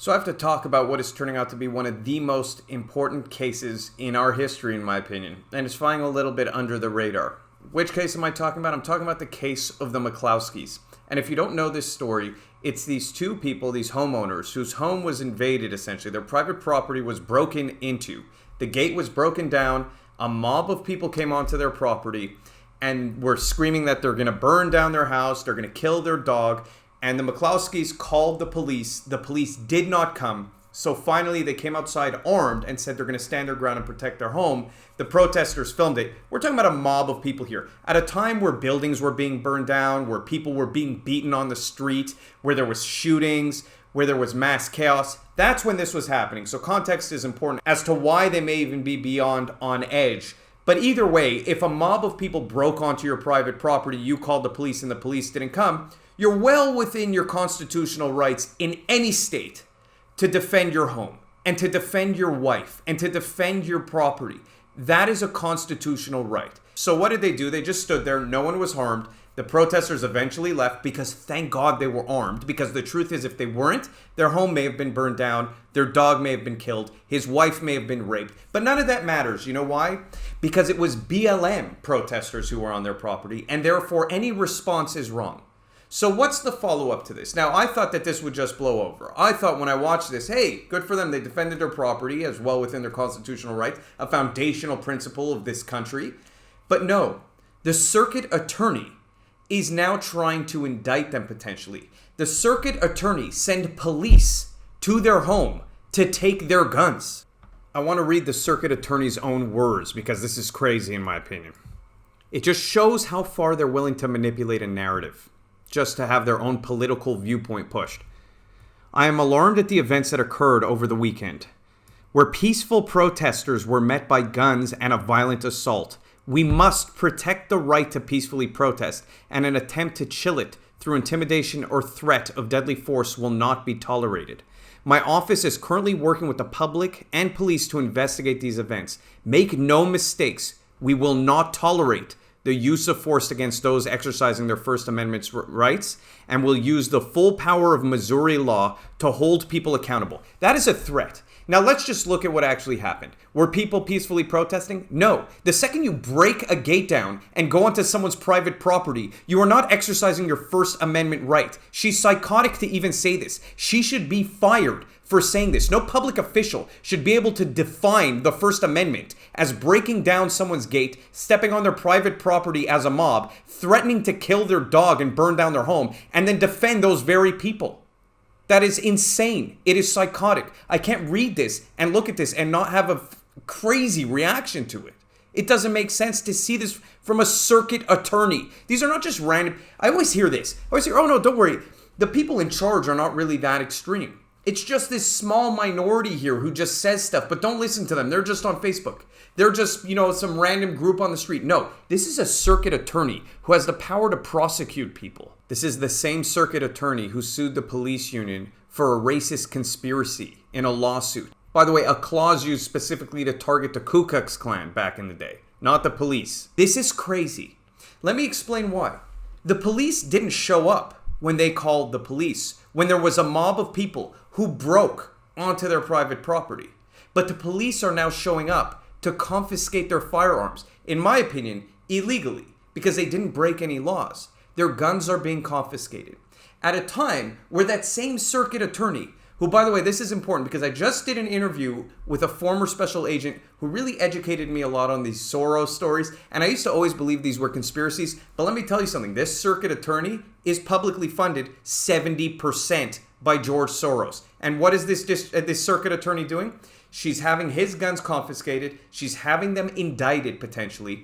So I have to talk about what is turning out to be one of the most important cases in our history, in my opinion. And it's flying a little bit under the radar. Which case am I talking about? I'm talking about the case of the McCloskeys. And if you don't know this story, it's these two people, these homeowners, whose home was invaded, essentially. Their private property was broken into. The gate was broken down. A mob of people came onto their property and were screaming that they're going to burn down their house, they're going to kill their dog. And the McCloskeys called the police. The police did not come. So finally, they came outside armed and said they're going to stand their ground and protect their home. The protesters filmed it. We're talking about a mob of people here. At a time where buildings were being burned down, where people were being beaten on the street, where there was shootings, where there was mass chaos. That's when this was happening. So context is important as to why they may even be beyond on edge. But either way, if a mob of people broke onto your private property, you called the police and the police didn't come, you're well within your constitutional rights in any state to defend your home and to defend your wife and to defend your property. That is a constitutional right. So what did they do? They just stood there. No one was harmed. The protesters eventually left because thank God they were armed. Because the truth is, if they weren't, their home may have been burned down. Their dog may have been killed. His wife may have been raped. But none of that matters. You know why? Because it was BLM protesters who were on their property. And therefore, any response is wrong. So what's the follow-up to this? Now, I thought that this would just blow over. I thought when I watched this, hey, good for them. They defended their property as well within their constitutional rights, a foundational principle of this country. But no, the circuit attorney is now trying to indict them potentially. The circuit attorney sent police to their home to take their guns. I want to read the circuit attorney's own words because this is crazy in my opinion. It just shows how far they're willing to manipulate a narrative, just to have their own political viewpoint pushed. I am alarmed at the events that occurred over the weekend, where peaceful protesters were met by guns and a violent assault. We must protect the right to peacefully protest, and an attempt to chill it through intimidation or threat of deadly force will not be tolerated. My office is currently working with the public and police to investigate these events. Make no mistakes, we will not tolerate the use of force against those exercising their First Amendment rights, and will use the full power of Missouri law to hold people accountable. That is a threat. Now let's just look at what actually happened. Were people peacefully protesting? No. The second you break a gate down and go onto someone's private property, you are not exercising your First Amendment right. She's psychotic to even say this. She should be fired for saying this. No public official should be able to define the First Amendment as breaking down someone's gate, stepping on their private property as a mob, threatening to kill their dog and burn down their home, and then defend those very people. That is insane. It is psychotic. I can't read this and look at this and not have a crazy reaction to it. It doesn't make sense to see this from a circuit attorney. These are not just random. I always hear this. I always hear, oh no, don't worry. The people in charge are not really that extreme. It's just this small minority here who just says stuff, but don't listen to them. They're just on Facebook. They're just, some random group on the street. No, this is a circuit attorney who has the power to prosecute people. This is the same circuit attorney who sued the police union for a racist conspiracy in a lawsuit. By the way, a clause used specifically to target the Ku Klux Klan back in the day, not the police. This is crazy. Let me explain why. The police didn't show up when they called the police, when there was a mob of people who broke onto their private property. But the police are now showing up to confiscate their firearms, in my opinion, illegally, because they didn't break any laws. Their guns are being confiscated. At a time where that same circuit attorney, who, by the way, this is important because I just did an interview with a former special agent who really educated me a lot on these Soros stories, and I used to always believe these were conspiracies, but let me tell you something. This circuit attorney is publicly funded 70% by George Soros. And what is this circuit attorney doing? She's having his guns confiscated, she's having them indicted potentially,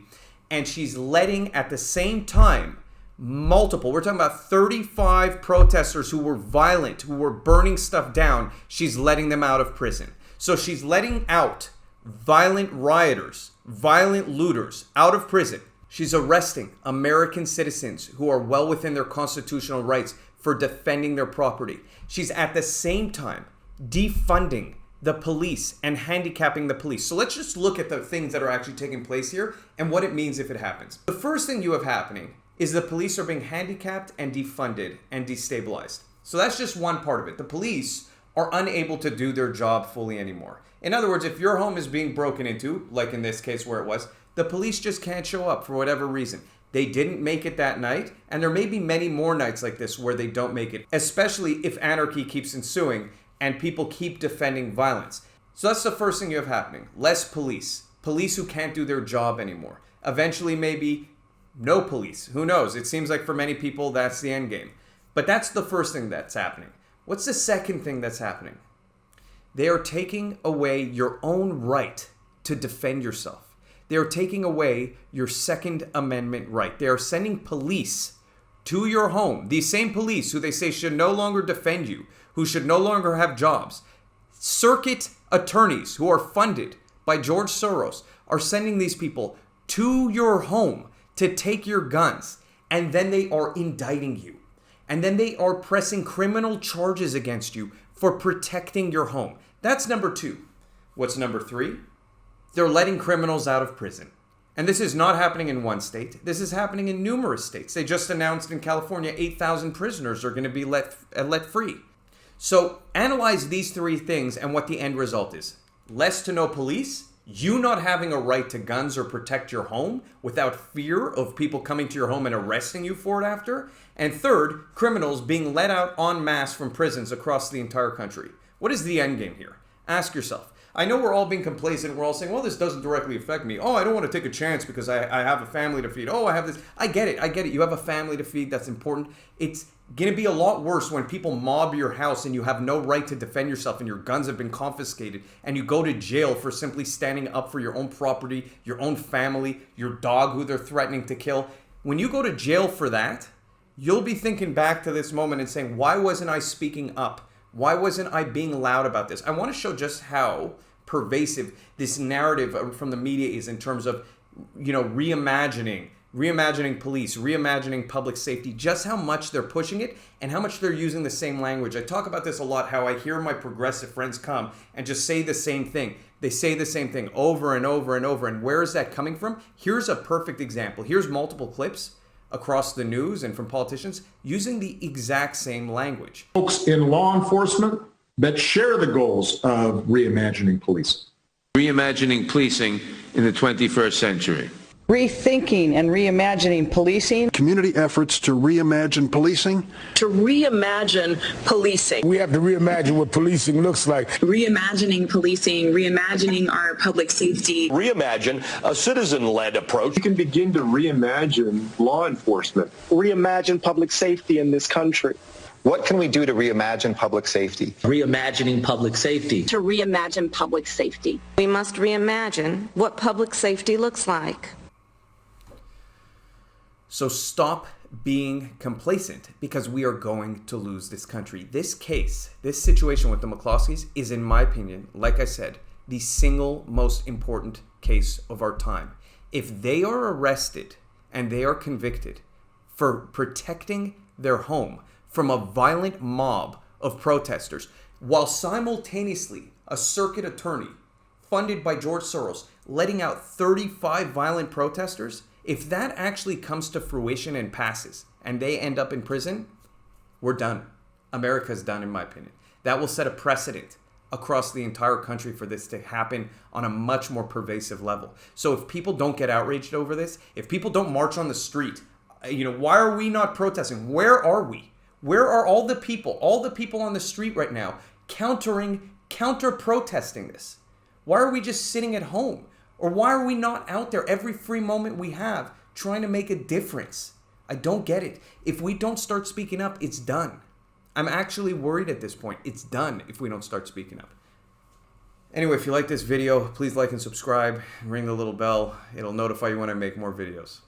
and she's letting at the same time we're talking about 35 protesters who were violent, who were burning stuff down. She's letting them out of prison. So she's letting out violent rioters, violent looters out of prison. She's arresting American citizens who are well within their constitutional rights for defending their property. She's at the same time defunding the police and handicapping the police. So let's just look at the things that are actually taking place here and what it means if it happens. The first thing you have happening is the police are being handicapped and defunded and destabilized. So that's just one part of it. The police are unable to do their job fully anymore. In other words, if your home is being broken into, like in this case where it was, the police just can't show up for whatever reason. They didn't make it that night, and there may be many more nights like this where they don't make it, especially if anarchy keeps ensuing and people keep defending violence. So that's the first thing you have happening. Less police. Police who can't do their job anymore. Eventually, maybe no police. Who knows? It seems like for many people, that's the end game. But that's the first thing that's happening. What's the second thing that's happening? They are taking away your own right to defend yourself. They are taking away your Second Amendment right. They are sending police to your home. These same police who they say should no longer defend you, who should no longer have jobs. Circuit attorneys who are funded by George Soros are sending these people to your home to take your guns. And then they are indicting you. And then they are pressing criminal charges against you for protecting your home. That's number 2. What's number 3? They're letting criminals out of prison. And this is not happening in one state. This is happening in numerous states. They just announced in California 8,000 prisoners are going to be let free. So analyze these 3 things and what the end result is. Less to no police, you not having a right to guns or protect your home without fear of people coming to your home and arresting you for it after. And third, criminals being let out en masse from prisons across the entire country. What is the end game here? Ask yourself. I know we're all being complacent. We're all saying, well, this doesn't directly affect me. Oh, I don't want to take a chance because I have a family to feed. Oh, I have this. I get it. You have a family to feed. That's important. It's going to be a lot worse when people mob your house and you have no right to defend yourself and your guns have been confiscated and you go to jail for simply standing up for your own property, your own family, your dog who they're threatening to kill. When you go to jail for that, you'll be thinking back to this moment and saying, why wasn't I speaking up? Why wasn't I being loud about this? I want to show just how pervasive this narrative from the media is in terms of, reimagining police, reimagining public safety, just how much they're pushing it and how much they're using the same language. I talk about this a lot, how I hear my progressive friends come and just say the same thing. They say the same thing over and over and over. And where is that coming from? Here's a perfect example. Here's multiple clips across the news and from politicians using the exact same language. Folks in law enforcement that share the goals of reimagining policing. Reimagining policing in the 21st century. Rethinking and reimagining policing. Community efforts to reimagine policing. To reimagine policing. We have to reimagine what policing looks like. Reimagining policing, reimagining our public safety. Reimagine a citizen-led approach. We can begin to reimagine law enforcement. Reimagine public safety in this country. What can we do to reimagine public safety? Reimagining public safety. To reimagine public safety. We must reimagine what public safety looks like. So stop being complacent because we are going to lose this country. This case, this situation with the McCloskeys is, in my opinion, like I said, the single most important case of our time. If they are arrested and they are convicted for protecting their home from a violent mob of protesters, while simultaneously a circuit attorney funded by George Soros letting out 35 violent protesters, if that actually comes to fruition and passes and they end up in prison, we're done. America's done, in my opinion. That will set a precedent across the entire country for this to happen on a much more pervasive level. So if people don't get outraged over this, if people don't march on the street, why are we not protesting? Where are we? Where are all the people on the street right now counter-protesting this? Why are we just sitting at home? Or why are we not out there every free moment we have trying to make a difference? I don't get it. If we don't start speaking up, it's done. I'm actually worried at this point. It's done if we don't start speaking up. Anyway, if you like this video, please like and subscribe and ring the little bell. It'll notify you when I make more videos.